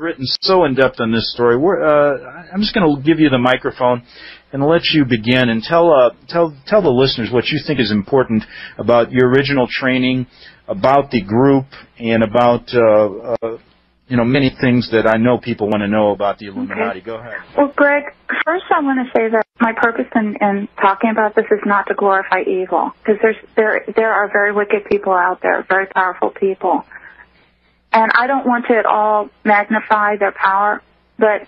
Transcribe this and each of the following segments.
written so in depth on this story. I'm just going to give you the microphone and let you begin and tell the listeners what you think is important about your original training, about the group, and about many things that I know people want to know about the Illuminati. Okay. Go ahead. Well, Greg, first I want to say that my purpose in talking about this is not to glorify evil, because there are very wicked people out there, very powerful people. And I don't want to at all magnify their power, but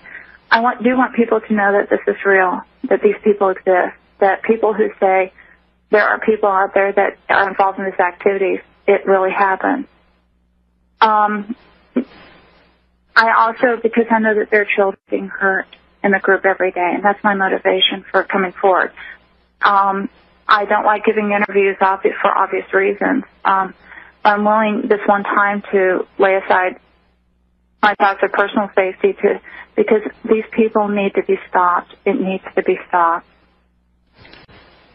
I do want people to know that this is real, that these people exist, that people who say there are people out there that are involved in these activities, it really happens. I also, because I know that there are children being hurt in the group every day, and that's my motivation for coming forward. I don't like giving interviews for obvious reasons. I'm willing this one time to lay aside my thoughts of personal safety because these people need to be stopped. It needs to be stopped.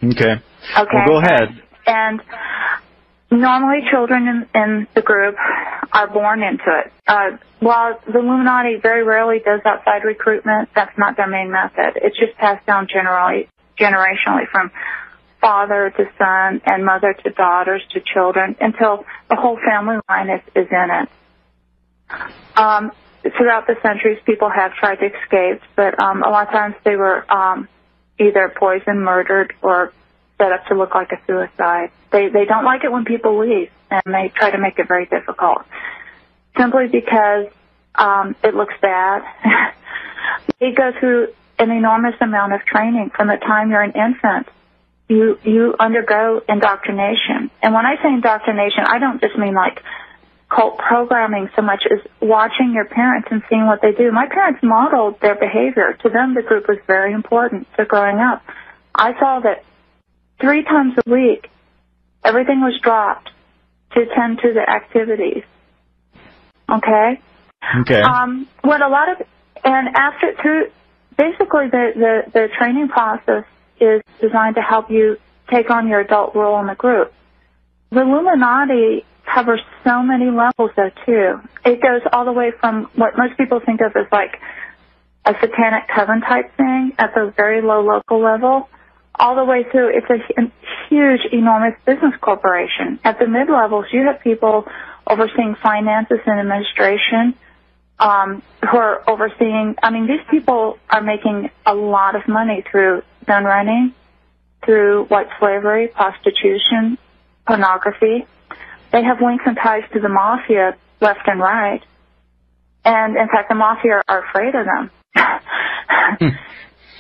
Okay. Well, go ahead. And normally children in the group are born into it. While the Illuminati very rarely does outside recruitment, that's not their main method. It's just passed down generationally from father to son and mother to daughters to children until the whole family line is in it. Throughout the centuries, people have tried to escape, but a lot of times they were either poisoned, murdered, or set up to look like a suicide. They don't like it when people leave, and they try to make it very difficult, simply because it looks bad. They go through an enormous amount of training from the time you're an infant. You undergo indoctrination. And when I say indoctrination, I don't just mean like cult programming so much as watching your parents and seeing what they do. My parents modeled their behavior. To them, the group was very important. So growing up, I saw that 3 times a week, everything was dropped to attend to the activities. Okay? Okay. Basically the training process is designed to help you take on your adult role in the group. The Illuminati covers so many levels, though, too. It goes all the way from what most people think of as like a satanic coven type thing at the very low local level, all the way through. It's a huge, enormous business corporation. At the mid-levels, you have people overseeing finances and administration, who are overseeing, these people are making a lot of money through gun running, through white slavery, prostitution, pornography. They have links and ties to the mafia left and right. And, in fact, the mafia are afraid of them.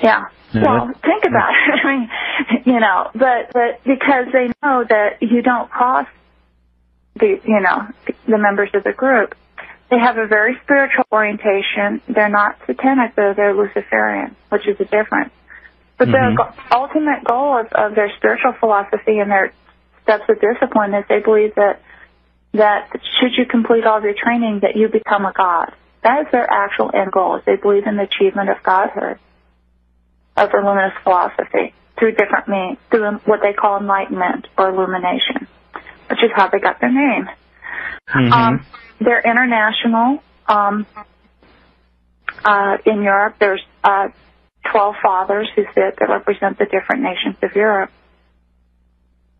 Yeah. Well, think about it. But because they know that you don't cross the members of the group. They have a very spiritual orientation. They're not satanic, though. They're Luciferian, which is a difference. But the ultimate goal of their spiritual philosophy and their steps of discipline is they believe that should you complete all of your training, that you become a god. That is their actual end goal. Is they believe in the achievement of godhood, of luminous philosophy, through different means, through what they call enlightenment or illumination, which is how they got their name. They're international. In Europe, there's 12 fathers who sit that represent the different nations of Europe.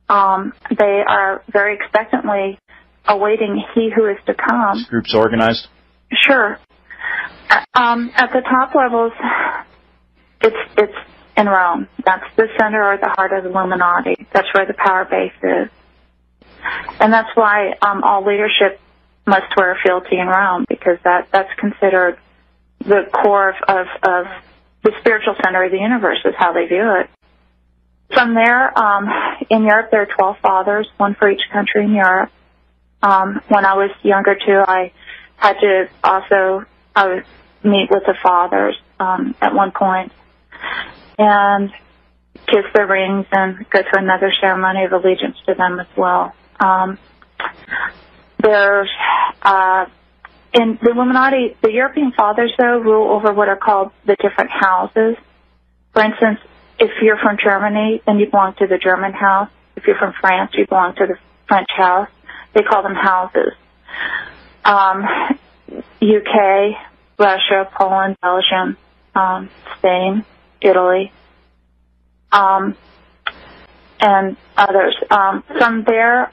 They are very expectantly awaiting he who is to come. This group's organized? Sure. At the top levels, it's in Rome. That's the center or the heart of the Illuminati. That's where the power base is. And that's why all leadership must wear fealty in Rome, because that's considered the core of the spiritual center of the universe, is how they view it. From there, in Europe, there are 12 fathers, one for each country in Europe. When I was younger, too, I had to also meet with the fathers at one point and kiss their rings and go through another ceremony of allegiance to them as well. There's in the Illuminati, the European fathers, though, rule over what are called the different houses. For instance, if you're from Germany, then you belong to the German house. If you're from France, you belong to the French house. They call them houses. UK, Russia, Poland, Belgium, Spain, Italy, and others. From there,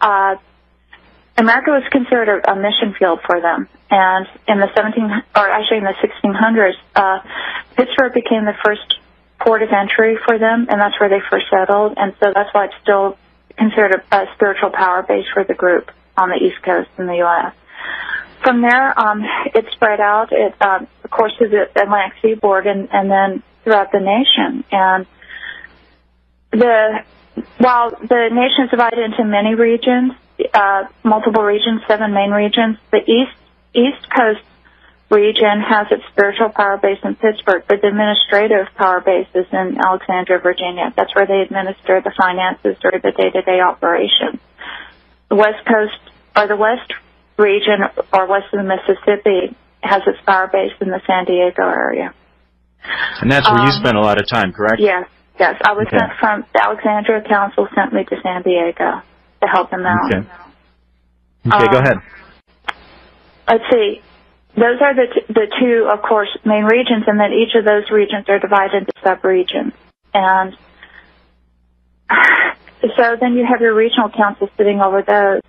America was considered a mission field for them. And in the 1600s, Pittsburgh became the first port of entry for them, and that's where they first settled. And so that's why it's still considered a spiritual power base for the group on the East Coast in the U.S. From there, it spread out, of course, to the Atlantic seaboard and then throughout the nation. And while the nation is divided into many regions, multiple regions, 7 main regions, the East Coast region has its spiritual power base in Pittsburgh, but the administrative power base is in Alexandria, Virginia. That's where they administer the finances during the day-to-day operations. The West Coast, or the West region, or west of the Mississippi, has its power base in the San Diego area. And that's where you spent a lot of time, correct? Yes. I was sent from the Alexandria Council, sent me to San Diego to help them out. Okay, go ahead. Let's see. Those are the two, of course, main regions, and then each of those regions are divided into sub-regions. And so then you have your regional council sitting over those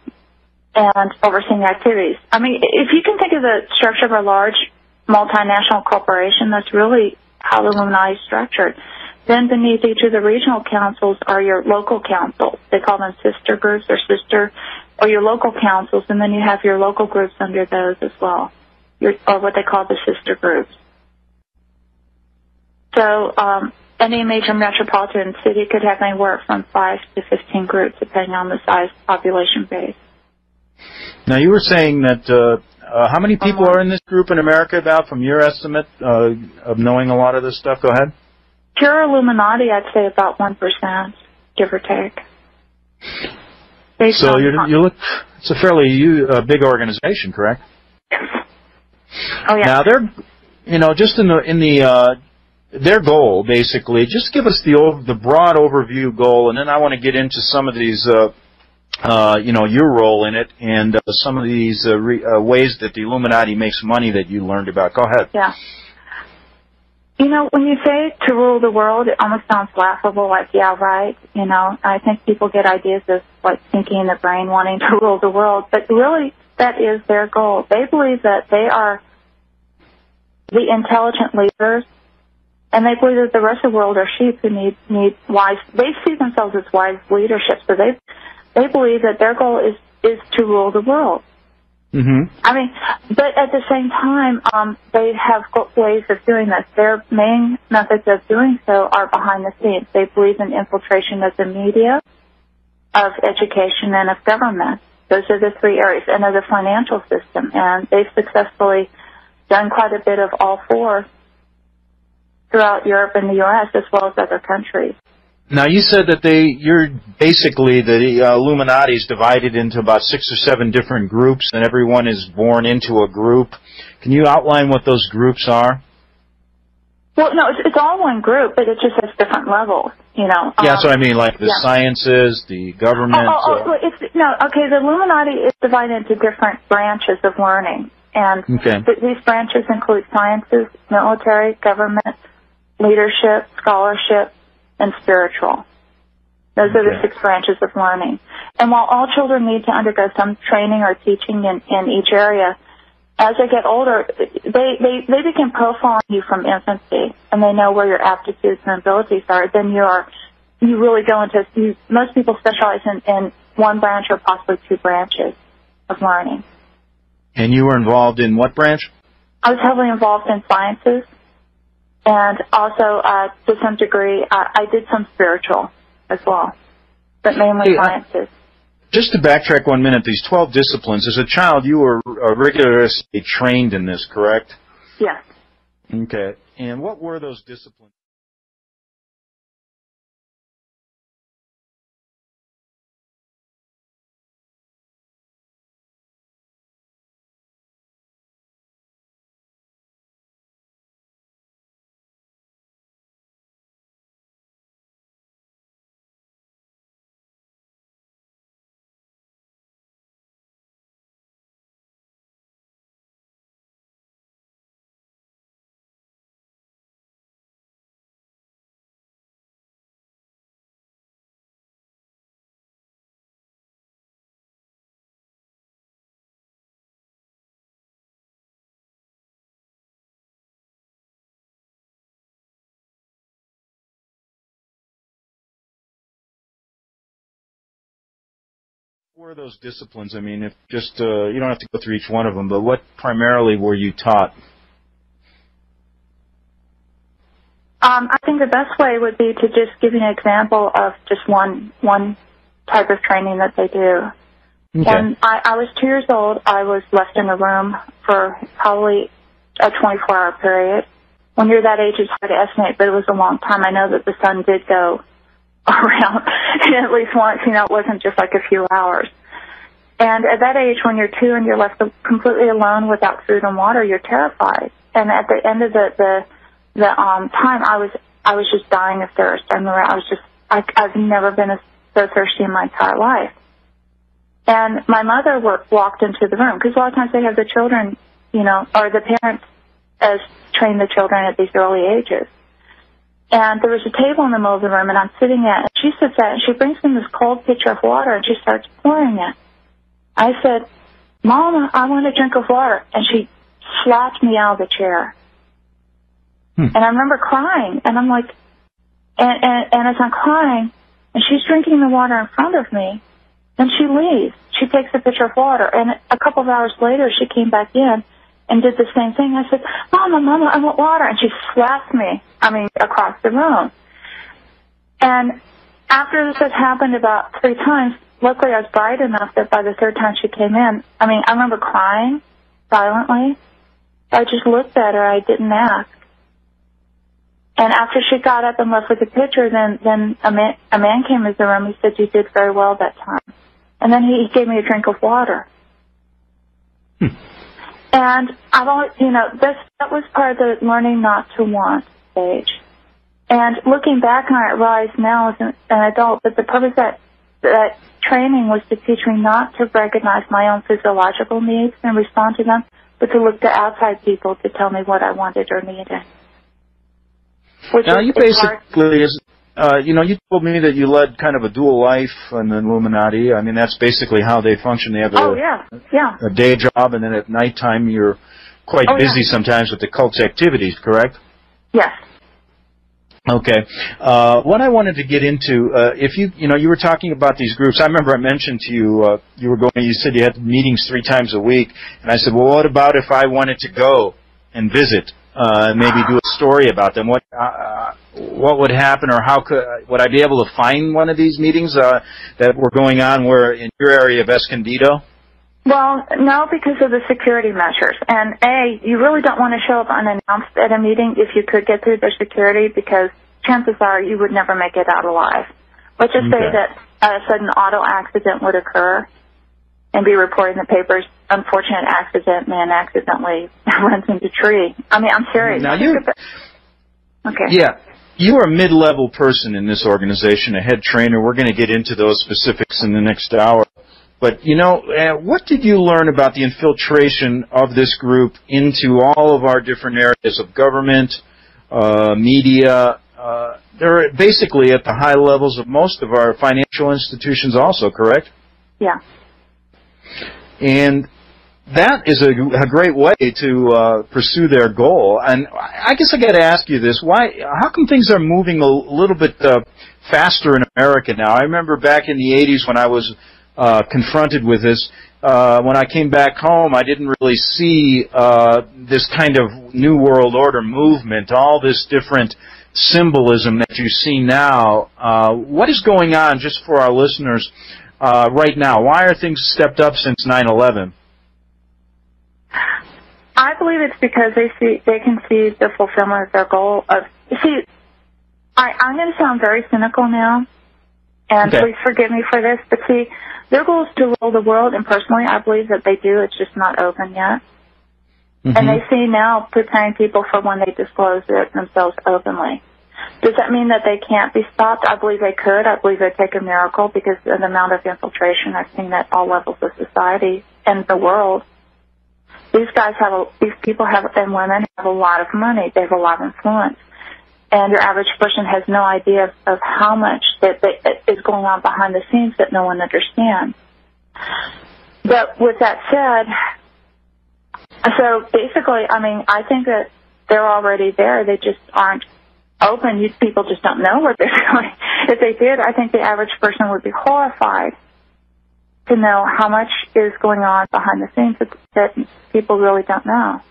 and overseeing activities. I mean, if you can think of the structure of a large multinational corporation, that's really how the Illuminati is structured. Then beneath each of the regional councils are your local councils. They call them sister groups or your local councils, and then you have your local groups under those as well, or what they call the sister groups. So any major metropolitan city could have anywhere from 5 to 15 groups, depending on the size population base. Now, you were saying that how many people are in this group in America, about, from your estimate of knowing a lot of this stuff? Go ahead. Pure Illuminati, I'd say about 1%, give or take. So it's a fairly big organization, correct? Yes. Oh yeah. Now they're, just in the their goal, basically. Just give us the broad overview goal, and then I want to get into some of these, your role in it, and some of these ways that the Illuminati makes money that you learned about. Go ahead. Yeah. When you say to rule the world, it almost sounds laughable, like, yeah, right. I think people get ideas of, like, thinking in the brain, wanting to rule the world. But really, that is their goal. They believe that they are the intelligent leaders, and they believe that the rest of the world are sheep who need wise. They see themselves as wise leadership. So they believe that their goal is to rule the world. Mm-hmm. I mean, but at the same time, they have ways of doing this. Their main methods of doing so are behind the scenes. They believe in infiltration of the media, of education, and of government. Those are the 3 areas, and of the financial system. And they've successfully done quite a bit of all 4 throughout Europe and the U.S., as well as other countries. Now, you said that you're basically, the Illuminati is divided into about 6 or 7 different groups, and everyone is born into a group. Can you outline what those groups are? Well, no, it's all one group, but it just has different levels, Yeah, that's what I mean, like the sciences, the government. The Illuminati is divided into different branches of learning, and these branches include sciences, military, government, leadership, scholarship, and spiritual. Those are the 6 branches of learning. And while all children need to undergo some training or teaching in each area, as they get older, they begin profiling you from infancy, and they know where your aptitudes and abilities are. Then you really go into, most people specialize in one branch or possibly 2 branches of learning. And you were involved in what branch? I was heavily involved in sciences. And also, to some degree, I did some spiritual as well, but mainly sciences. Just to backtrack 1 minute, these 12 disciplines, as a child, you were rigorously trained in this, correct? Yes. Okay. And what were those disciplines? were those disciplines? I mean, if just you don't have to go through each one of them, but what primarily were you taught? I think the best way would be to just give you an example of just one type of training that they do. Okay. When I was 2 years old, I was left in a room for probably a 24-hour period. When you're that age, it's hard to estimate, but it was a long time. I know that the sun did go around at least once. You know, it wasn't just like a few hours. And at that age, when you're 2 and you're left completely alone without food and water, you're terrified. And at the end of the time, I was just dying of thirst. I remember I've never been so thirsty in my entire life. And my mother walked into the room, because a lot of times they have the children, you know, or the parents as train the children at these early ages. And there was a table in the middle of the room, and I'm sitting at, and she sits at, and she brings me this cold pitcher of water, and she starts pouring it. I said, "Mama, I want a drink of water." And she slapped me out of the chair. And I remember crying, and I'm like, and as I'm crying, and she's drinking the water in front of me, then she leaves. She takes a pitcher of water, and a couple of hours later, she came back in and did the same thing. I said, Mama, I want water. And she slapped me, across the room. And after this had happened about 3 times, luckily I was bright enough that by the 3rd time she came in, I remember crying silently. I just looked at her. I didn't ask. And after she got up and left with the pitcher, then a man came into the room. He said, "You did very well that time." And then he gave me a drink of water. And I've always, that was part of the learning not to want stage. And looking back on it, I realize now as an adult that the purpose of that training was to teach me not to recognize my own physiological needs and respond to them, but to look to outside people to tell me what I wanted or needed. Now, you basically, you told me that you led kind of a dual life in the Illuminati. That's basically how they function. They have a day job, and then at nighttime you're quite busy sometimes with the cult's activities, correct? Yes. Okay. What I wanted to get into, if you were talking about these groups. I remember I mentioned to you, you said you had meetings 3 times a week, and I said, well, what about if I wanted to go and visit? Maybe do a story about them. What would happen, or would I be able to find one of these meetings that were going on where in your area of Escondido? Well, no, because of the security measures. And you really don't want to show up unannounced at a meeting if you could get through their security, because chances are you would never make it out alive. Let's just say that a sudden auto accident would occur and be reported in the papers. Unfortunate accident, man accidentally runs into a tree. I'm serious. Now Okay. Yeah. You are a mid-level person in this organization, a head trainer. We're going to get into those specifics in the next hour. But, what did you learn about the infiltration of this group into all of our different areas of government, media? They're basically at the high levels of most of our financial institutions also, correct? Yeah. And that is a great way to pursue their goal. And I guess I got to ask you this: how come things are moving a little bit faster in America now? I remember back in the 80s when I was confronted with this. When I came back home, I didn't really see this kind of New World Order movement, all this different symbolism that you see now. What is going on, just for our listeners, right now? Why are things stepped up since 9/11? I believe it's because they can see the fulfillment of their goal of. I'm going to sound very cynical now, and please forgive me for this, but their goal is to rule the world, and personally, I believe that they do. It's just not open yet, and they see now preparing people for when they disclose it themselves openly. Does that mean that they can't be stopped? I believe they could. I believe it'd take a miracle because of the amount of infiltration I've seen at all levels of society and the world. These people and women have a lot of money. They have a lot of influence. And your average person has no idea of how much that is going on behind the scenes that no one understands. But with that said, so basically, I think that they're already there. They just aren't open. These people just don't know what they're doing. If they did, I think the average person would be horrified. to know how much is going on behind the scenes that people really don't know.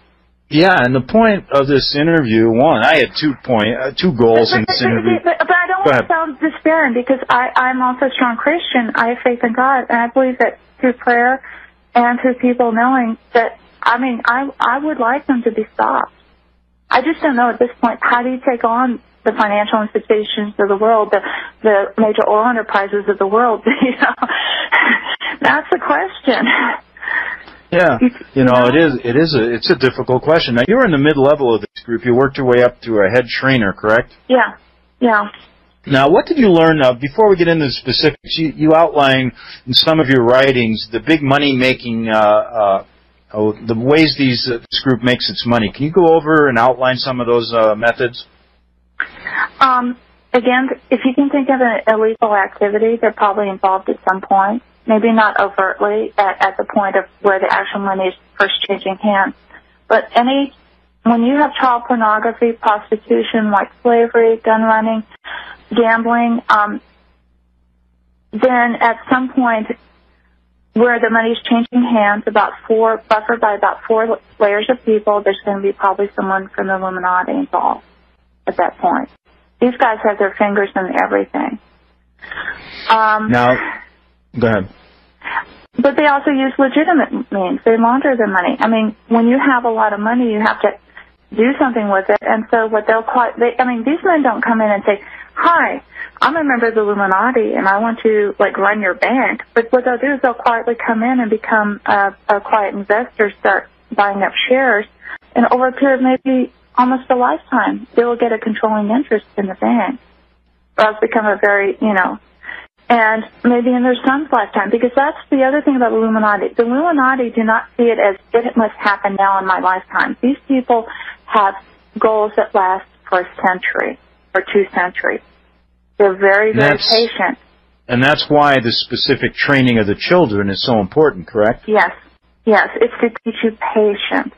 Yeah, and the point of this interview, one, I had two goals in this interview. But I don't want to sound despairing, because I'm also a strong Christian. I have faith in God, and I believe that through prayer and through people knowing that, I would like them to be stopped. I just don't know at this point, how do you take on the financial institutions of the world, the major oil enterprises of the world? That's the question. Yeah, it's a difficult question. Now, you were in the mid-level of this group. You worked your way up to a head trainer, correct? Yeah. Now, what did you learn? Before we get into the specifics, you outline in some of your writings the big money-making, the ways this group makes its money. Can you go over and outline some of those methods? Again, if you can think of an illegal activity, they're probably involved at some point. Maybe not overtly at the point of where the actual money is first changing hands. But when you have child pornography, prostitution, like slavery, gun running, gambling, then at some point where the money is changing hands, buffered by about 4 layers of people, there's going to be probably someone from the Illuminati involved at that point. These guys have their fingers in everything. Now, go ahead. But they also use legitimate means. They launder their money. When you have a lot of money, you have to do something with it. And so what these men don't come in and say, "Hi, I'm a member of the Illuminati, and I want to run your bank." But what they'll do is they'll quietly come in and become a quiet investor, start buying up shares, and over a period of maybe almost a lifetime, they will get a controlling interest in the bank, or else become a very, and maybe in their son's lifetime, because that's the other thing about the Illuminati. The Illuminati do not see it as it must happen now in my lifetime. These people have goals that last for a century or 2 centuries. They're very, very patient. And that's why the specific training of the children is so important, correct? Yes. It's to teach you patience.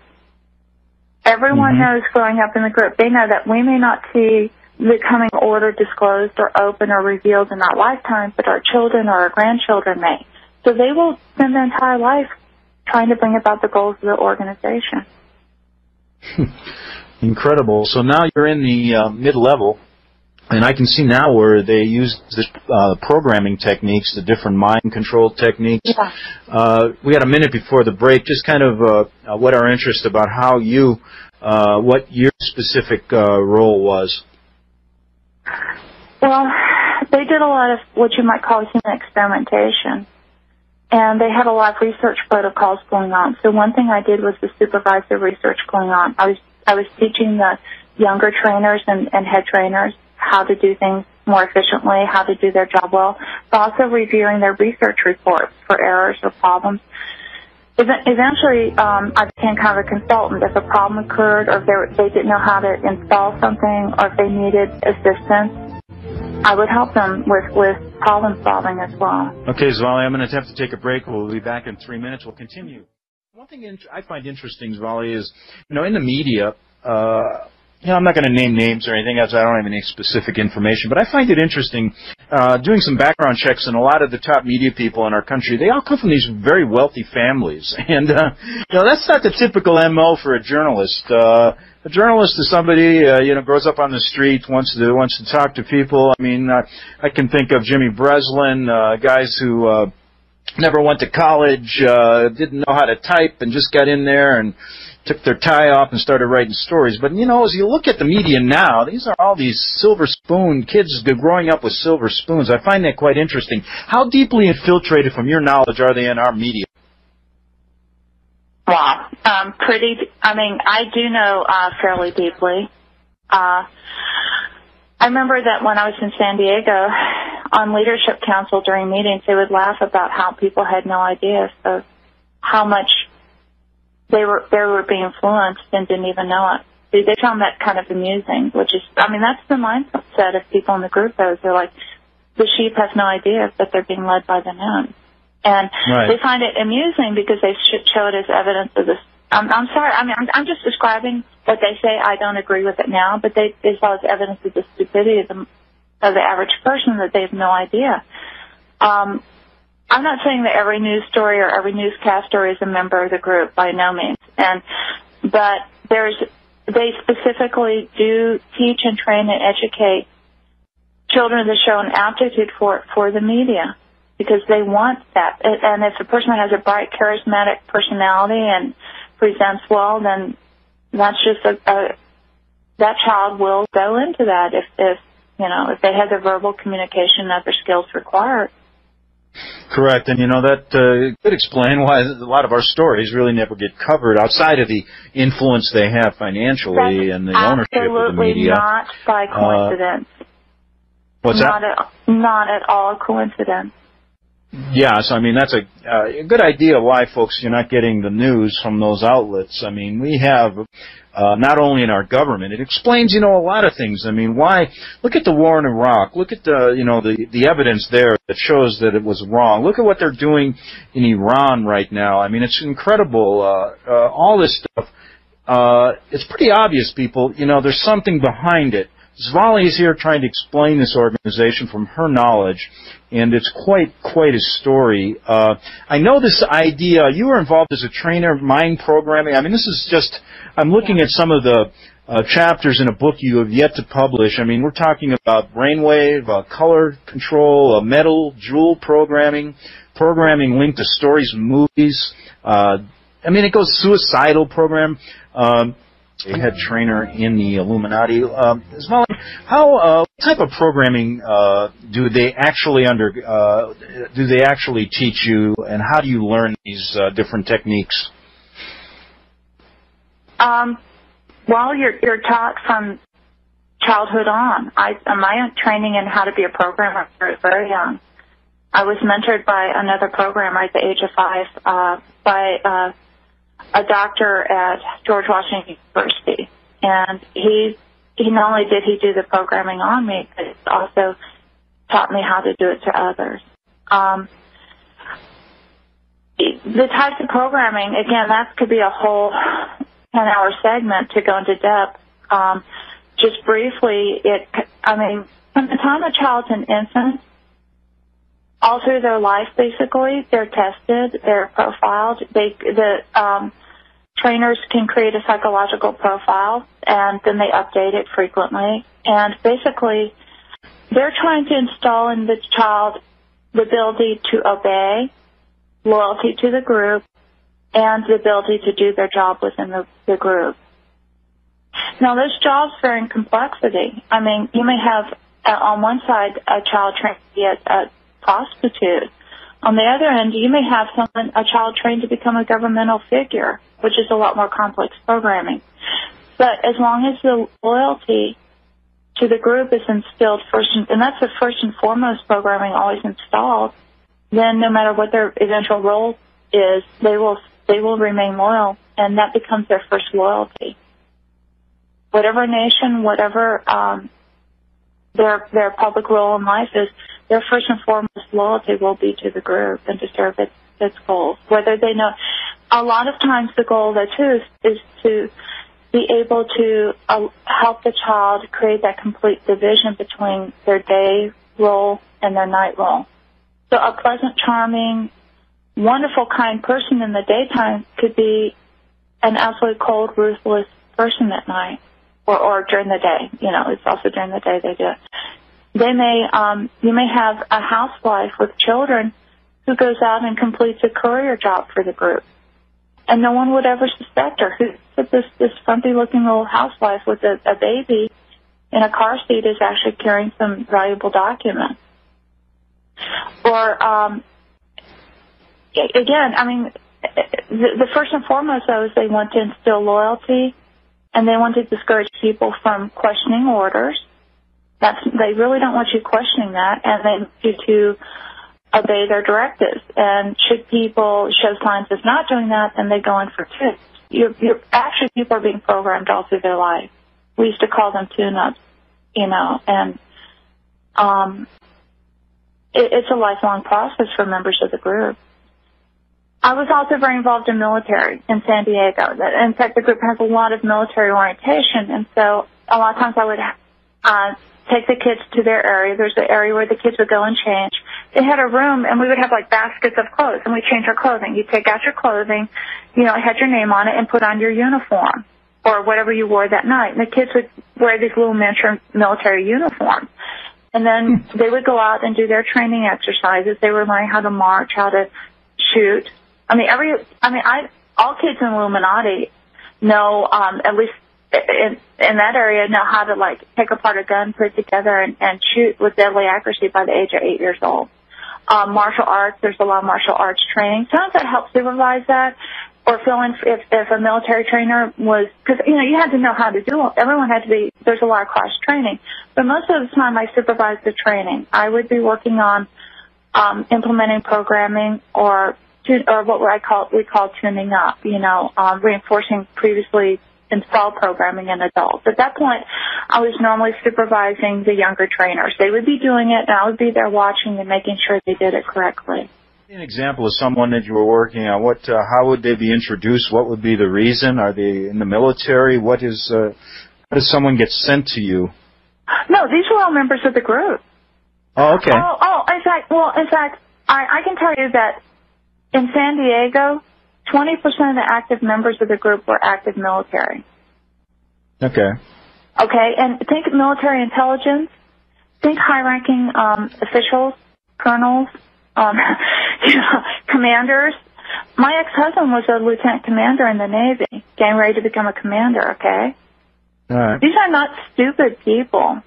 Everyone knows growing up in the group, they know that we may not see the coming order disclosed or open or revealed in our lifetime, but our children or our grandchildren may. So they will spend their entire life trying to bring about the goals of the organization. Incredible. So now you're in the mid-level, and I can see now where they use this programming techniques, the different mind control techniques. Yeah. We had a minute before the break, just kind of what our interest about how what your specific role was. Well, they did a lot of what you might call human experimentation, and they had a lot of research protocols going on. So one thing I did was to supervise the research going on. I was teaching the younger trainers and head trainers how to do things more efficiently, how to do their job well, but also reviewing their research reports for errors or problems. Eventually, I became kind of a consultant. If a problem occurred, or if they didn't know how to install something, or if they needed assistance, I would help them with problem solving as well. Okay, Svali, I'm going to have to take a break. We'll be back in 3 minutes. We'll continue. One thing I find interesting, Svali, is, in the media, I'm not going to name names or anything else. I don't have any specific information, but I find it interesting doing some background checks, and a lot of the top media people in our country, they all come from these very wealthy families, and that's not the typical MO for a journalist. A journalist is somebody grows up on the street, wants to talk to people. I can think of Jimmy Breslin, guys who never went to college, didn't know how to type, and just got in there and took their tie off and started writing stories. But, as you look at the media now, these are all these silver spoon kids growing up with silver spoons. I find that quite interesting. How deeply infiltrated, from your knowledge, are they in our media? Wow. I do know fairly deeply. I remember that when I was in San Diego, on Leadership Council during meetings, they would laugh about how people had no idea of how much they were being influenced and didn't even know it. They found that kind of amusing, which is, that's the mindset of people in the group. They're like, the sheep has no idea that they're being led by the moon. And They find it amusing because they show it as evidence of this. I'm sorry, I'm just describing what they say. I don't agree with it now, but they saw it as evidence of the stupidity of the average person, that they have no idea. I'm not saying that every news story or every newscast story is a member of the group, by no means. But they specifically do teach and train and educate children that show an aptitude for the media, because they want that. And if a person has a bright, charismatic personality and presents well, then that's just that child will go into that if they have the verbal communication and other skills required. Correct, and that could explain why a lot of our stories really never get covered outside of the influence they have financially and the ownership of the media. Absolutely not by coincidence. What's that? Not at all a coincidence. Yes, I mean, that's a good idea why, folks, you're not getting the news from those outlets. I mean, we have, not only in our government, it explains, a lot of things. I mean, why? Look at the war in Iraq. Look at the evidence there that shows that it was wrong. Look at what they're doing in Iran right now. I mean, it's incredible. All this stuff. It's pretty obvious, people. There's something behind it. Svali is here trying to explain this organization from her knowledge, and it's quite a story. I know this idea, you were involved as a trainer, mind programming. I mean, this is just, I'm looking at some of the chapters in a book you have yet to publish. I mean, we're talking about brainwave, color control, metal, jewel programming linked to stories and movies. I mean, it goes suicidal program. A head trainer in the Illuminati. Svali, what type of programming do they actually teach you, and how do you learn these different techniques? Well, you're taught from childhood on. My training in how to be a programmer was very young. I was mentored by another programmer at the age of 5 by a doctor at George Washington University, and he not only did he do the programming on me, but he also taught me how to do it to others. The types of programming, again, that could be a whole 10-hour segment to go into depth. Just briefly, from the time a child's an infant, all through their life, basically, they're tested, they're profiled. Trainers can create a psychological profile, and then they update it frequently. And basically, they're trying to install in the child the ability to obey, loyalty to the group, and the ability to do their job within the group. Now, those jobs vary in complexity. I mean, you may have, on one side, a child trained to be a prostitute. On the other end, you may have a child trained to become a governmental figure, which is a lot more complex programming. But as long as the loyalty to the group is instilled and that's the first and foremost programming always installed, then no matter what their eventual role is, they will remain loyal, and that becomes their first loyalty. Whatever nation, whatever their public role in life is, their first and foremost loyalty will be to the group and to serve its goals. Whether they know, a lot of times the goal there too is to be able to help the child create that complete division between their day role and their night role. So a pleasant, charming, wonderful, kind person in the daytime could be an absolutely cold, ruthless person at night or during the day. It's also during the day they do it. You may have a housewife with children who goes out and completes a courier job for the group, and no one would ever suspect her. This frumpy-looking little housewife with a baby in a car seat is actually carrying some valuable documents. Or again, I mean, the first and foremost, though, is they want to instill loyalty, and they want to discourage people from questioning orders. They really don't want you questioning that, and they want you to obey their directives. And should people show signs of not doing that, then they go in for tips. Actually, people are being programmed all through their life. We used to call them tune-ups, and it's a lifelong process for members of the group. I was also very involved in military in San Diego. In fact, the group has a lot of military orientation, and so a lot of times I would take the kids to their area. There's the area where the kids would go and change. They had a room, and we would have, like, baskets of clothes, and we'd change our clothing. You'd take out your clothing, you know, it had your name on it, and put on your uniform or whatever you wore that night. And the kids would wear these little miniature military uniforms. And then they would go out and do their training exercises. They were learning how to march, how to shoot. All kids in Illuminati know, at least in that area, know how to, like, take apart a gun, put it together, and shoot with deadly accuracy by the age of 8 years old. Martial arts, there's a lot of martial arts training. Sometimes I help supervise that, or fill in if a military trainer was, because, you know, you had to know how to do it. Everyone had to be, there's a lot of cross training. But most of the time I supervised the training. I would be working on implementing programming or what we call tuning up, you know, reinforcing previously installed programming in adults. At that point, I was normally supervising the younger trainers. They would be doing it, and I would be there watching and making sure they did it correctly. An example of someone that you were working on. How would they be introduced? What would be the reason? Are they in the military? How does someone get sent to you? No, these were all members of the group. Oh, okay. In fact, I can tell you that in San Diego, 20% of the active members of the group were active military. Okay, and think military intelligence, think high-ranking officials, colonels, commanders. My ex-husband was a lieutenant commander in the Navy, getting ready to become a commander, okay? All right. These are not stupid people.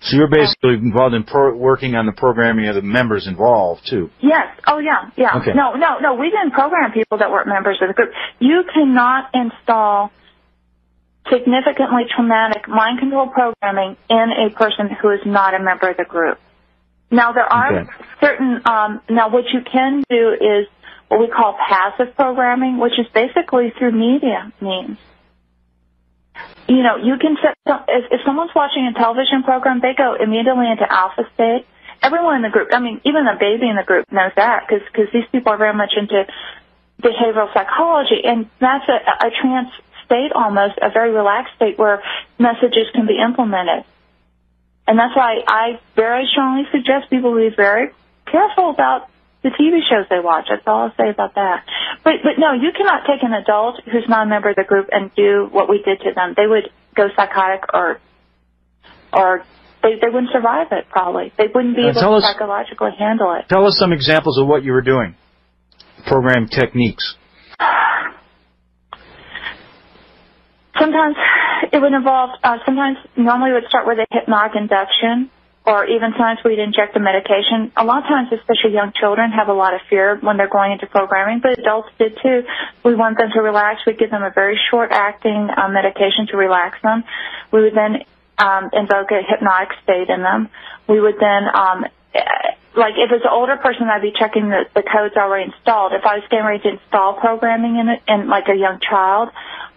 So you're basically involved in working on the programming of the members involved, too? Yes. Oh, yeah. Okay. No. We didn't program people that weren't members of the group. You cannot install significantly traumatic mind control programming in a person who is not a member of the group. Now, there are certain, now what you can do is what we call passive programming, which is basically through media means. You know, you can set, if someone's watching a television program, they go immediately into alpha state. Everyone in the group, I mean, even a baby in the group knows that because these people are very much into behavioral psychology, and that's a trance state almost, a very relaxed state where messages can be implemented. And that's why I very strongly suggest people be very careful about the TV shows they watch. That's all I'll say about that. But no, you cannot take an adult who's not a member of the group and do what we did to them. They would go psychotic or they wouldn't survive it, probably. They wouldn't be able to psychologically handle it. Tell us some examples of what you were doing, program techniques. Sometimes it would involve, normally it would start with a hypnotic induction, or even sometimes we'd inject a medication. A lot of times, especially young children, have a lot of fear when they're going into programming, but adults did too. We want them to relax. We'd give them a very short-acting medication to relax them. We would then invoke a hypnotic state in them. We would then, like if it's an older person, I'd be checking the codes already installed. If I was getting ready to install programming in it, and like a young child,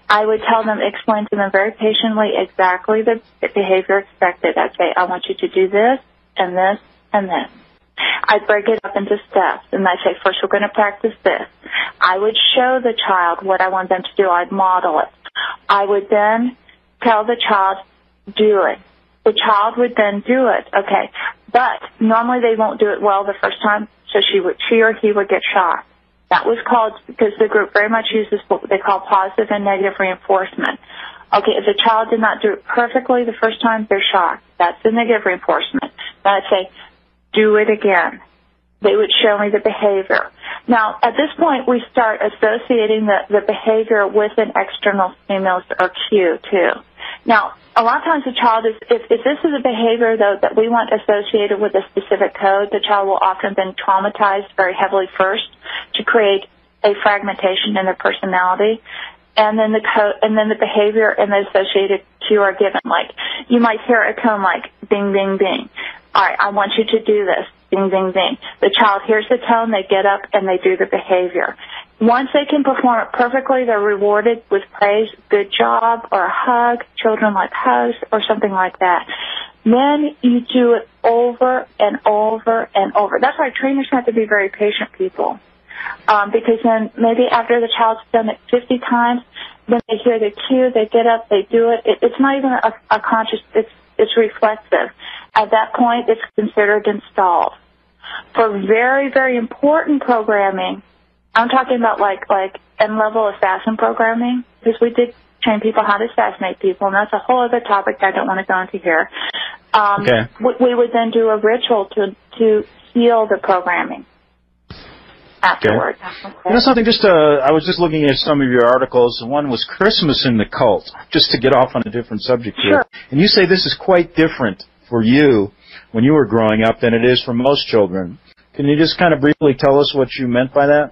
I would explain to them very patiently exactly the behavior expected. I'd say, I want you to do this and this and this. I'd break it up into steps, and I'd say, first we're going to practice this. I would show the child what I want them to do. I'd model it. I would then tell the child, do it. The child would then do it, okay. But normally they won't do it well the first time, so she or he would get shocked. That was called, because the group very much uses what they call positive and negative reinforcement. Okay, if the child did not do it perfectly the first time, they're shocked. That's the negative reinforcement. Then I'd say, do it again. They would show me the behavior. Now, at this point, we start associating the behavior with an external stimulus or cue, too. Now, a lot of times the child is, if this is a behavior, though, that we want associated with a specific code, the child will often been traumatized very heavily first to create a fragmentation in their personality. And then the code, and then the behavior and the associated cue are given. Like, you might hear a tone like, bing, bing, bing. All right, I want you to do this. Bing, bing, bing. The child hears the tone, they get up, and they do the behavior. Once they can perform it perfectly, they're rewarded with praise, good job, or a hug. Children like hugs, or something like that. Then you do it over and over and over. That's why trainers have to be very patient people. because then maybe after the child's done it 50 times, then they hear the cue, they get up, they do it. It's not even a conscious, it's reflexive. At that point, it's considered installed. For very, very important programming, I'm talking about like N-level assassin programming, because we did train people how to assassinate people, and that's a whole other topic I don't want to go into here. Okay. We would then do a ritual to heal the programming afterwards. Okay. You know something, I was just looking at some of your articles. One was Christmas in the Cult, just to get off on a different subject here. Sure. And you say this is quite different for you when you were growing up than it is for most children. Can you just kind of briefly tell us what you meant by that?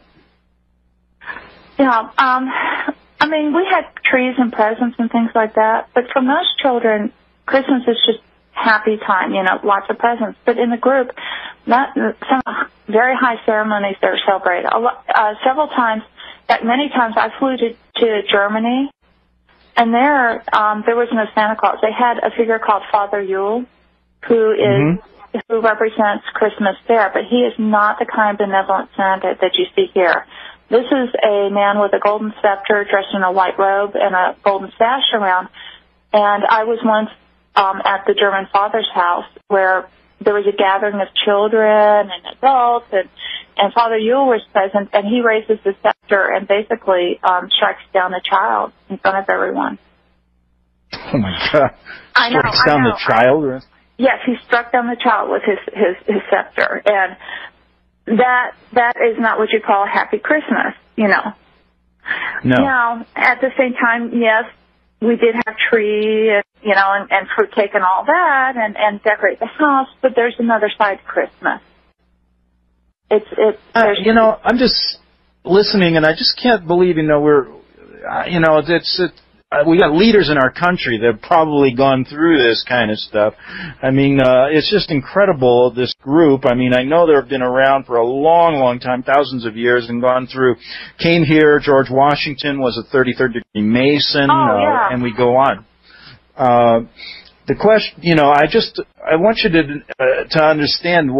Yeah, I mean, we had trees and presents and things like that, but for most children, Christmas is just happy time, lots of presents. But in the group, some very high ceremonies that are celebrated. Several times, many times, I flew to Germany, and there was no Santa Claus. They had a figure called Father Yule, who represents Christmas there, but he is not the kind of benevolent Santa that you see here. This is a man with a golden scepter, dressed in a white robe and a golden sash around. And I was once at the German father's house where there was a gathering of children and adults, and Father Yule was present, and he raises the scepter and basically strikes down the child in front of everyone. Oh, my God. I know. Strikes down the child? Yes, he struck down the child with his scepter, and that is not what you call a happy Christmas, No. Now, at the same time, yes, we did have tree, and fruitcake and all that, and decorate the house, but there's another side to Christmas. I'm just listening, and I just can't believe, we got leaders in our country that have probably gone through this kind of stuff. I mean, it's just incredible, this group. I mean, I know they've been around for a long, long time, thousands of years, and came here. George Washington was a 33rd degree Mason, and we go on. The question, I want you to understand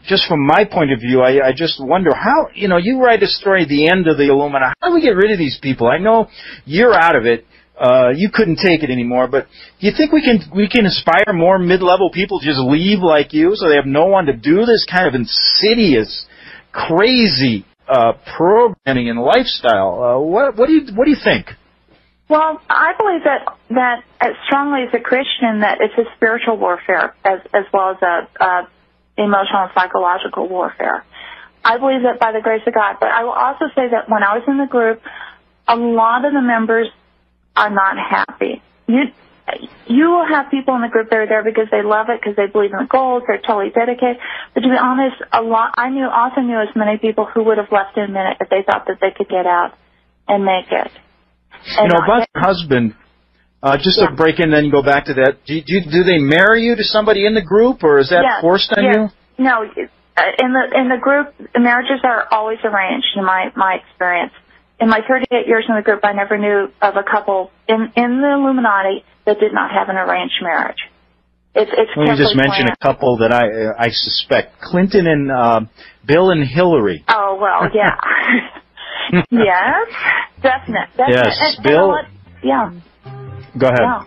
just from my point of view, I just wonder how, you write a story at the end of the Illuminati. How do we get rid of these people? I know you're out of it. You couldn't take it anymore, but do you think we can inspire more mid-level people to just leave like you, so they have no one to do this kind of insidious, crazy programming and lifestyle? What do you think? Well, I believe that as strongly as a Christian, that it's a spiritual warfare as well as a emotional and psychological warfare. I believe that by the grace of God. But I will also say that when I was in the group, a lot of the members are not happy. You will have people in the group that are there because they love it, because they believe in the goals, they're totally dedicated. But to be honest, I also knew as many people who would have left in a minute if they thought that they could get out and make it. And about your husband, just to break in and then go back to that, do they marry you to somebody in the group, or is that forced on you? No, in the group, the marriages are always arranged, in my experience. In my 38 years in the group, I never knew of a couple in the Illuminati that did not have an arranged marriage. It's Let me just mention a couple that I suspect. Clinton and Bill and Hillary. Oh, well, yeah. Yes, definite. Yes, and Bill. Go ahead. Yeah.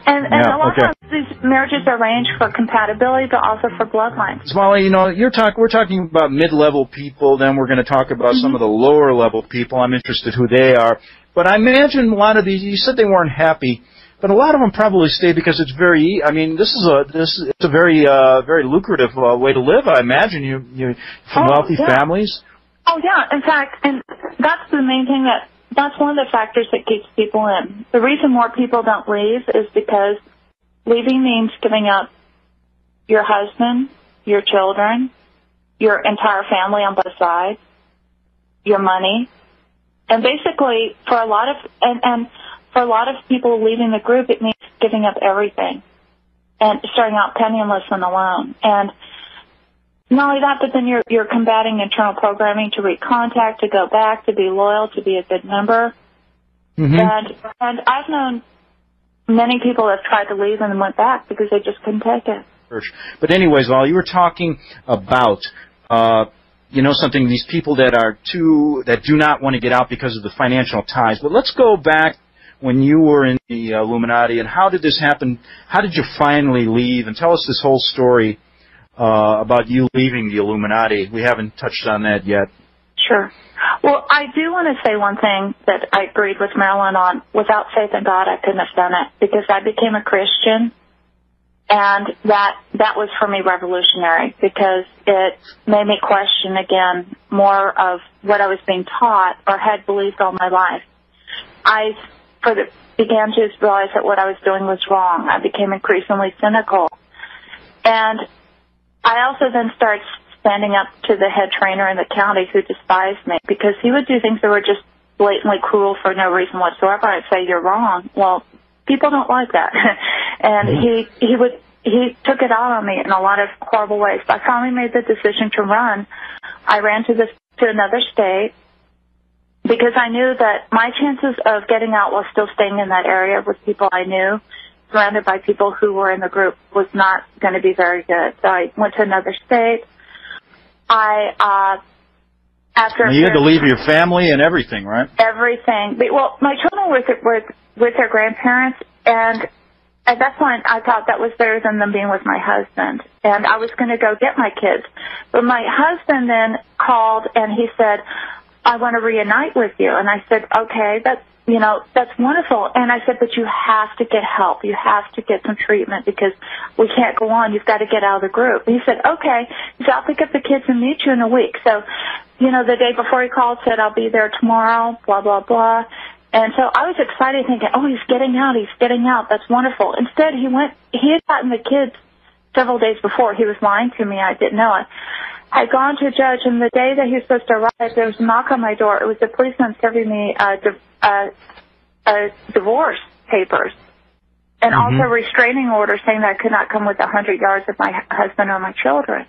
And a lot of times these marriages are arranged for compatibility, but also for bloodlines. Svali, we're talking about mid-level people, then we're going to talk about some of the lower-level people. I'm interested who they are. But I imagine a lot of these, you said they weren't happy, but a lot of them probably stay because it's it's a very very lucrative way to live. I imagine you from wealthy families. Oh, yeah. In fact, and that's the main thing that's one of the factors that keeps people in. The reason more people don't leave is because leaving means giving up your husband, your children, your entire family on both sides, your money. And basically, for a lot of people leaving the group, it means giving up everything and starting out penniless and alone. And not only that, but then you're combating internal programming to recontact, to go back, to be loyal, to be a good member. Mm-hmm. And I've known many people have tried to leave and went back because they just couldn't take it. But anyways, while you were talking about you know something, these people that do not want to get out because of the financial ties. But let's go back when you were in the Illuminati, and how did this happen? How did you finally leave? And tell us this whole story about you leaving the Illuminati. We haven't touched on that yet. Sure. Well, I do want to say one thing that I agreed with Marilyn on. Without faith in God, I couldn't have done it, because I became a Christian, and that was for me revolutionary, because it made me question again more of what I was being taught or had believed all my life. I began to realize that what I was doing was wrong. I became increasingly cynical. And I also then started standing up to the head trainer in the county who despised me, because he would do things that were just blatantly cruel for no reason whatsoever. I'd say, you're wrong. Well, people don't like that. And he took it out on me in a lot of horrible ways. I finally made the decision to run. I ran to another state, because I knew that my chances of getting out while still staying in that area with people I knew, surrounded by people who were in the group, was not going to be very good. So I went to another state. You had to leave your family and everything, right? Everything. Well, my children were with their grandparents, and at that point I thought that was better than them being with my husband. And I was going to go get my kids. But my husband then called, and he said, I want to reunite with you. And I said, okay, that's wonderful. And I said, but you have to get help. You have to get some treatment, because we can't go on. You've got to get out of the group. And he said, okay. He said, I'll pick up the kids and meet you in a week. So, the day before he called, said, I'll be there tomorrow, blah, blah, blah. And so I was excited, thinking, oh, he's getting out. He's getting out. That's wonderful. Instead, he had gotten the kids several days before. He was lying to me. I didn't know it. I'd gone to a judge, and the day that he was supposed to arrive, there was a knock on my door. It was the policeman serving me divorce papers, and also a restraining order saying that I could not come within 100 yards of my husband or my children.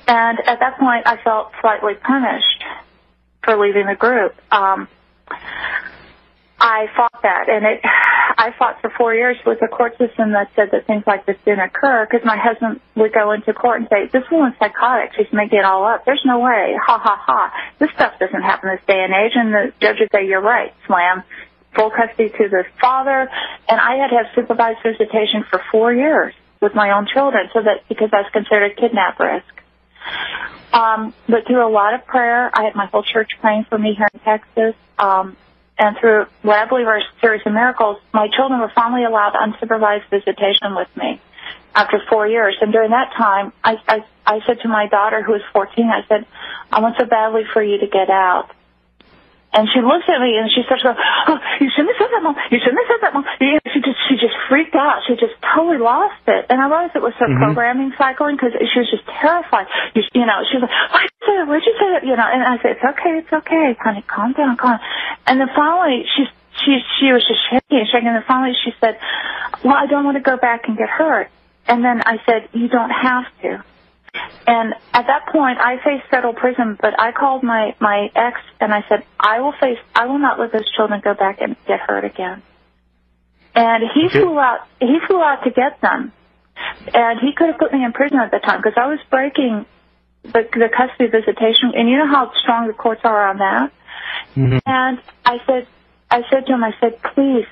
And at that point, I felt slightly punished for leaving the group. I fought that, and I fought for 4 years with a court system that said that things like this didn't occur, because my husband would go into court and say, this woman's psychotic, she's making it all up. There's no way, ha, ha, ha. This stuff doesn't happen this day and age. And the judge would say, you're right, slam. Full custody to the father. And I had to have supervised visitation for 4 years with my own children, because I was considered a kidnap risk. But through a lot of prayer, I had my whole church praying for me here in Texas, and through what I believe are a series of miracles, my children were finally allowed unsupervised visitation with me after 4 years. And during that time, I said to my daughter, who was 14, I said, I want so badly for you to get out. And she looks at me and she starts going, oh, you shouldn't have said that, Mom. You shouldn't have said that, Mom. She just freaked out. She just totally lost it. And I realized it was her programming cycling, because she was just terrified. She was like, why'd you say that? Why'd you say that? And I said, it's okay, honey, calm down, calm. And then finally, she was just shaking. And then finally she said, well, I don't want to go back and get hurt. And then I said, you don't have to. And at that point, I faced federal prison, but I called my ex and I said, I will not let those children go back and get hurt again. And he flew out to get them. And he could have put me in prison at the time, because I was breaking the custody visitation. And you know how strong the courts are on that? And I said to him, please,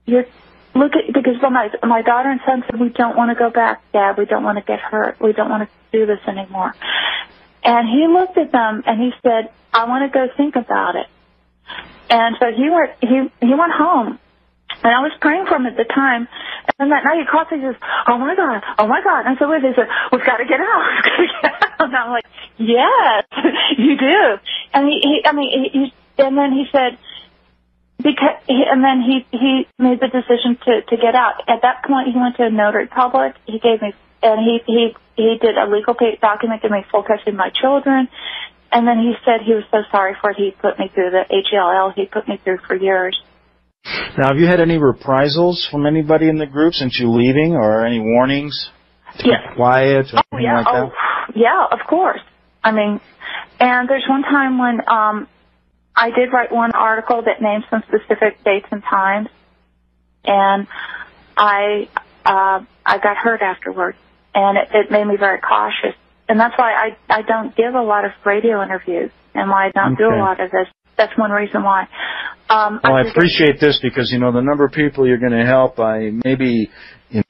because my daughter and son said, we don't want to go back, Dad. We don't want to get hurt. We don't want to do this anymore. And he looked at them and he said, I want to go think about it. And so he went home. And I was praying for him at the time. And then that night he called and he says, oh my God. And I said, wait, he said, we've got to get out. And I'm like, yes, you do. And then he said, he made the decision to get out. At that point, he went to a notary public. He gave me, and he did a legal document, gave me full custody of my children. And then he said he was so sorry for it. He put me through the HELL. He put me through for years. Now, have you had any reprisals from anybody in the group since you leaving, or any warnings to be quiet or anything like that? Yeah, of course. I mean, and there's one time when I did write one article that named some specific dates and times, and I got hurt afterwards, and it made me very cautious. and that's why I don't give a lot of radio interviews, and why I don't do a lot of this. That's one reason why. Well, I appreciate this because, you know, the number of people you're going to help by maybe, waking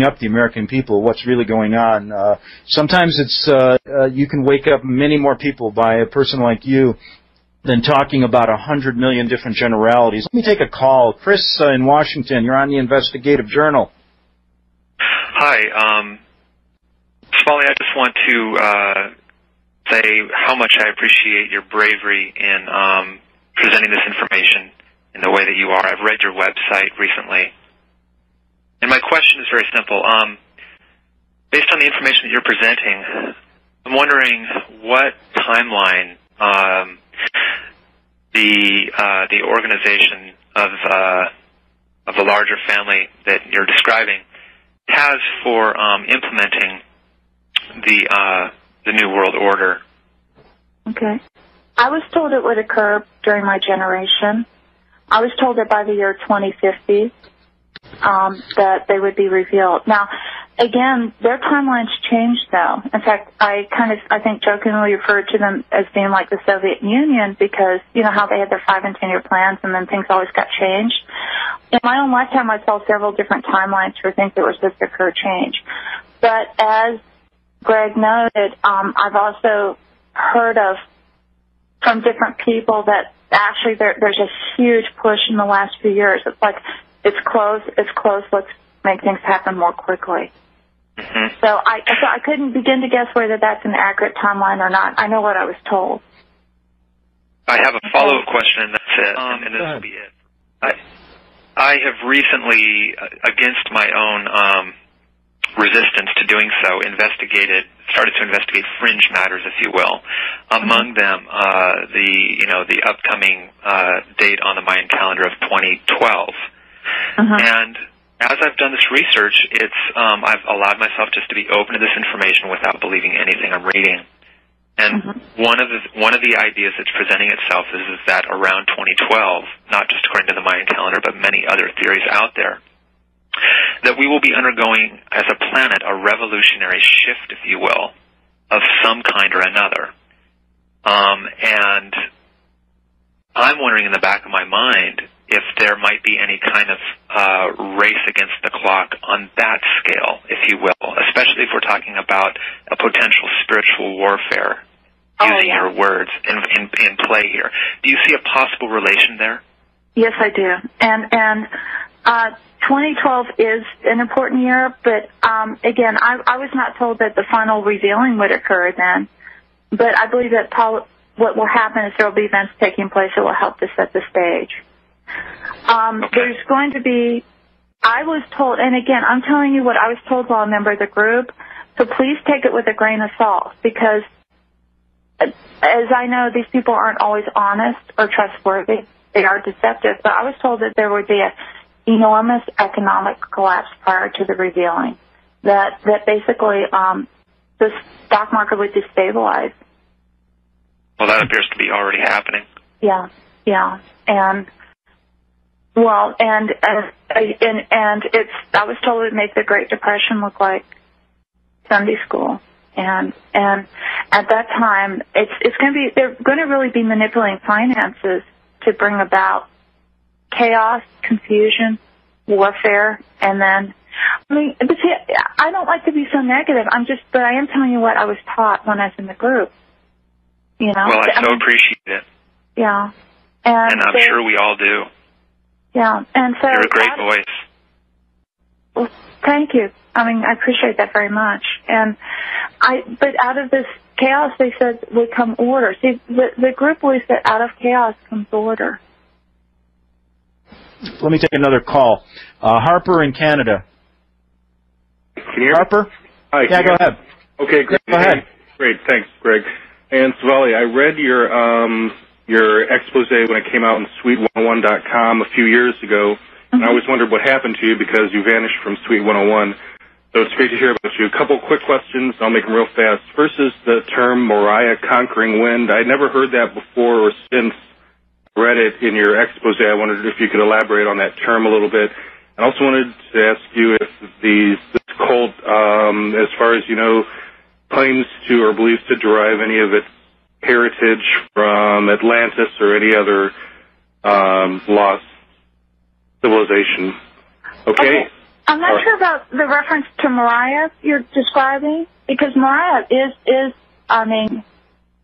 up the American people, what's really going on. Sometimes it's, you can wake up many more people by a person like you than talking about 100 million different generalities. Let me take a call. Chris in Washington, you're on the Investigative Journal. Hi. Svali, I just want to say how much I appreciate your bravery in presenting this information in the way that you are. I've read your website recently. And my question is very simple. Based on the information that you're presenting, I'm wondering what timeline the organization of the larger family that you're describing has for implementing the New World Order. Okay. I was told it would occur during my generation. I was told that by the year 2050 that they would be revealed. Now, again, their timelines change, though. In fact, I think jokingly referred to them as being like the Soviet Union because, you know, how they had their 5- and 10-year plans and then things always got changed. In my own lifetime, I saw several different timelines for things that were supposed to occur change. But as Greg noted, I've also heard of from different people that actually there's a huge push in the last few years. It's like, it's close, let's make things happen more quickly. Mm-hmm. So I couldn't begin to guess whether that's an accurate timeline or not. I know what I was told. I have a follow-up question, and that's it, and this will be it. I have recently, against my own resistance to doing so, started to investigate fringe matters, if you will. Among them, the upcoming date on the Mayan calendar of 2012. And as I've done this research, I've allowed myself just to be open to this information without believing anything I'm reading. And one of the ideas that's presenting itself is that around 2012, not just according to the Mayan calendar, but many other theories out there, that we will be undergoing, as a planet, a revolutionary shift, if you will, of some kind or another. And I'm wondering in the back of my mind if there might be any kind of race against the clock on that scale, if you will, especially if we're talking about a potential spiritual warfare, using your words in play here. Do you see a possible relation there? Yes, I do. And 2012 is an important year, but again, I was not told that the final revealing would occur then. But I believe that what will happen is there will be events taking place that will help to set the stage. There's going to be, I was told, and again, I'm telling you what I was told while a member of the group, so please take it with a grain of salt, because as I know, these people aren't always honest or trustworthy. They are deceptive, but I was told that there would be an enormous economic collapse prior to the revealing, that basically the stock market would destabilize. Well, that appears to be already happening. Yeah, and well, and it's. I was told it would make the Great Depression look like Sunday school, and at that time, it's going to be. They're going to really be manipulating finances to bring about chaos, confusion, warfare, and then. I mean, but see, I don't like to be so negative. But I am telling you what I was taught when I was in the group. You know. Well, I so appreciate it. Yeah. And I'm sure we all do. Yeah, and so... You're a great voice. Well, thank you. I mean, I appreciate that very much. But out of this chaos, they said, would come order. See, the group believes that out of chaos comes order. Let me take another call. Harper in Canada. Can you hear me? Harper? Hi. Yeah, go ahead. Okay, great. Go ahead. Great, thanks, Greg. And Svali, I read your expose when it came out on Suite101.com a few years ago, and I always wondered what happened to you because you vanished from Suite 101. So it's great to hear about you. A couple quick questions. I'll make them real fast. First is the term Moriah conquering wind. I'd never heard that before or since I read it in your expose. I wondered if you could elaborate on that term a little bit. I also wanted to ask you if this cult, as far as you know, claims to or believes to derive any of its heritage from Atlantis or any other lost civilization. Okay. I'm not sure about the reference to Mariah you're describing, because Mariah is I mean,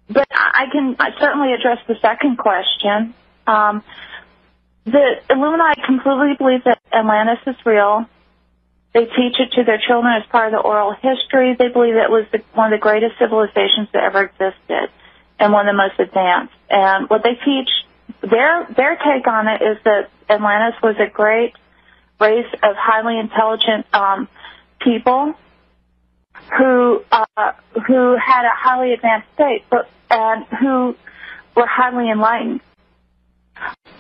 but I can certainly address the second question. The Illuminati completely believe that Atlantis is real. They teach it to their children as part of the oral history. They believe it was one of the greatest civilizations that ever existed and one of the most advanced. And what they teach, their take on it is that Atlantis was a great race of highly intelligent people who had a highly advanced state, and who were highly enlightened.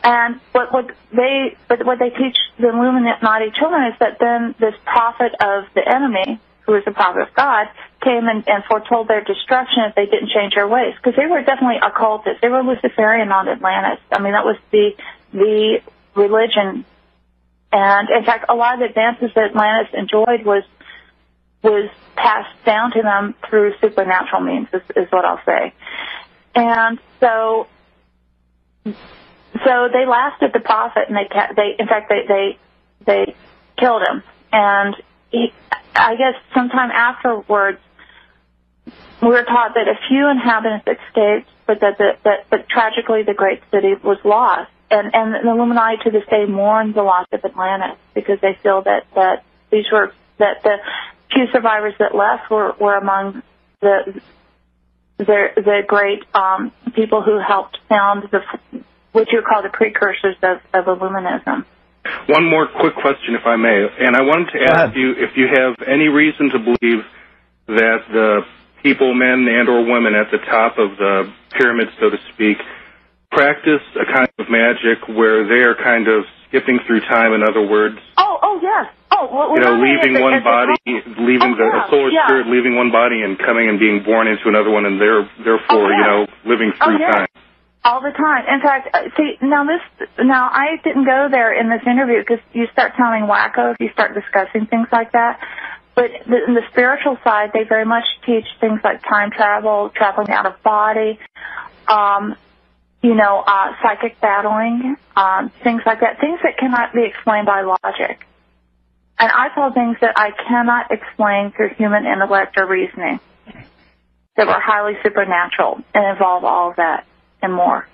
And what they teach the Illuminati children is that then this prophet of the enemy, who is the prophet of God, came and foretold their destruction if they didn't change their ways, because they were definitely occultists. They were Luciferian on Atlantis. I mean, that was the religion. And in fact, a lot of the advances that Atlantis enjoyed was passed down to them through supernatural means, is what I'll say. And so they laughed at the prophet, and they killed him. And I guess sometime afterwards, we were taught that a few inhabitants escaped, but tragically the great city was lost. And the Illuminati to this day mourn the loss of Atlantis, because they feel that the few survivors that left were among the great people who helped found what you call the precursors of Illuminism. One more quick question, if I may, and I wanted to ask you if you have any reason to believe that the people, men and or women at the top of the pyramid, so to speak, practice a kind of magic where they are kind of skipping through time, in other words. Oh, yes. Oh, well, leaving one body, a solar spirit leaving one body and coming and being born into another one, and therefore, living through time. All the time. In fact, now I didn't go there in this interview, because you start sounding wacko if you start discussing things like that. But in the spiritual side, they very much teach things like time travel, traveling out of body, psychic battling, things like that, things that cannot be explained by logic. And I saw things that I cannot explain through human intellect or reasoning that were highly supernatural and involve all of that and more.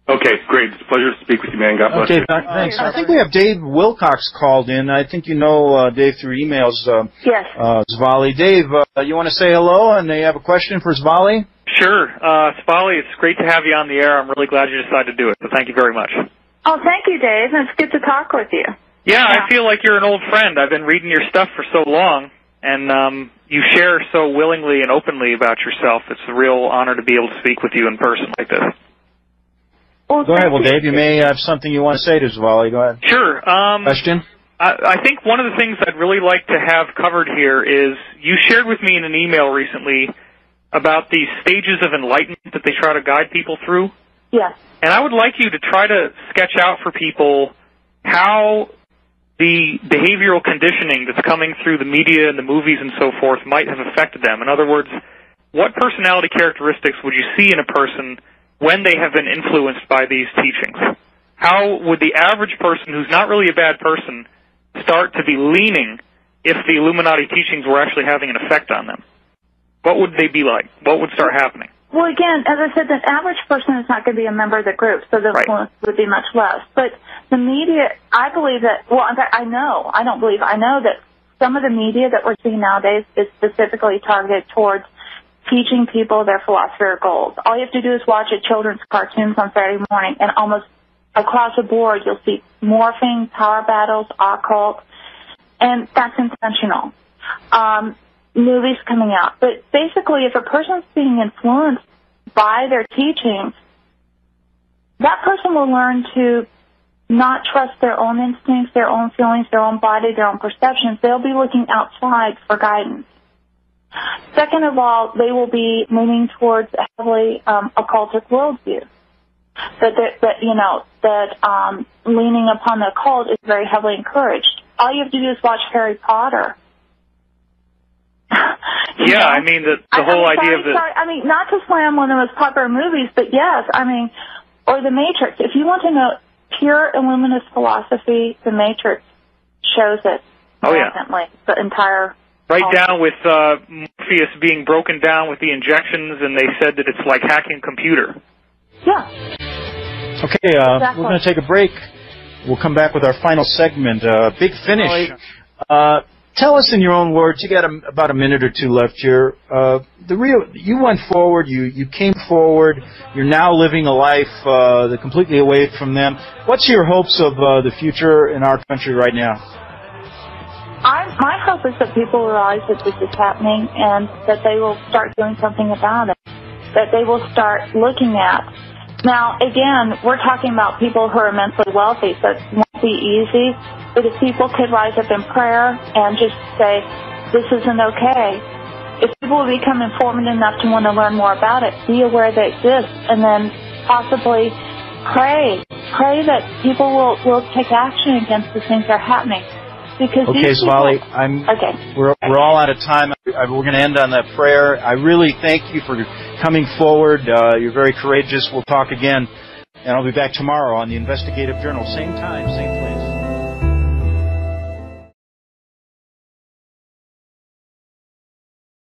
Okay, great. It's a pleasure to speak with you, man. God bless you. Thanks. I think we have Dave Wilcox called in. I think you know Dave through emails. Yes. Svali. Dave, you want to say hello, and you have a question for Svali? Sure. Svali, it's great to have you on the air. I'm really glad you decided to do it, so thank you very much. Oh, thank you, Dave. It's good to talk with you. Yeah, I feel like you're an old friend. I've been reading your stuff for so long, and you share so willingly and openly about yourself. It's a real honor to be able to speak with you in person like this. Well, go ahead. Well, Dave, you may have something you want to say to Svali. Go ahead. Sure. Question? I think one of the things I'd really like to have covered here is you shared with me in an email recently about the stages of enlightenment that they try to guide people through. Yes. And I would like you to try to sketch out for people how the behavioral conditioning that's coming through the media and the movies and so forth might have affected them. In other words, what personality characteristics would you see in a person when they have been influenced by these teachings? How would the average person, who's not really a bad person, start to be leaning if the Illuminati teachings were actually having an effect on them? What would they be like? What would start happening? Well, again, as I said, the average person is not going to be a member of the group, so the influence would be much less. But the media, I believe that, well, in fact, I know that some of the media that we're seeing nowadays is specifically targeted towards teaching people their philosophy or goals. All you have to do is watch a children's cartoons on Saturday morning, and almost across the board you'll see morphing, power battles, occult, and that's intentional. Movies coming out. But basically, if a person's being influenced by their teachings, that person will learn to not trust their own instincts, their own feelings, their own body, their own perceptions. They'll be looking outside for guidance. Second of all, they will be leaning towards a heavily occultic worldview. That leaning upon the occult is very heavily encouraged. all you have to do is watch Harry Potter. Yeah, I mean, the whole idea of the... I mean, not to slam one of the most popular movies, but yes, I mean, or The Matrix. If you want to know pure Illuminist philosophy, The Matrix shows it. Oh, yeah. The entire... Right down with Morpheus being broken down with the injections, and they said that it's like hacking a computer. Yeah. Okay, exactly. We're going to take a break. We'll come back with our final segment, Big Finish. Tell us in your own words, you got about a minute or two left here, you went forward, you came forward, you're now living a life completely away from them. What's your hopes of the future in our country right now? My hope is that people realize that this is happening and that they will start doing something about it, that they will start looking at. Now, again, we're talking about people who are immensely wealthy, so it won't be easy, but if people could rise up in prayer and just say, this isn't okay, if people will become informed enough to want to learn more about it, be aware that it exists, and then possibly pray that people will take action against the things that are happening. Because okay, Svali, we're all out of time. We're going to end on that prayer. I really thank you for coming forward. You're very courageous. We'll talk again, and I'll be back tomorrow on the Investigative Journal. Same time, same place.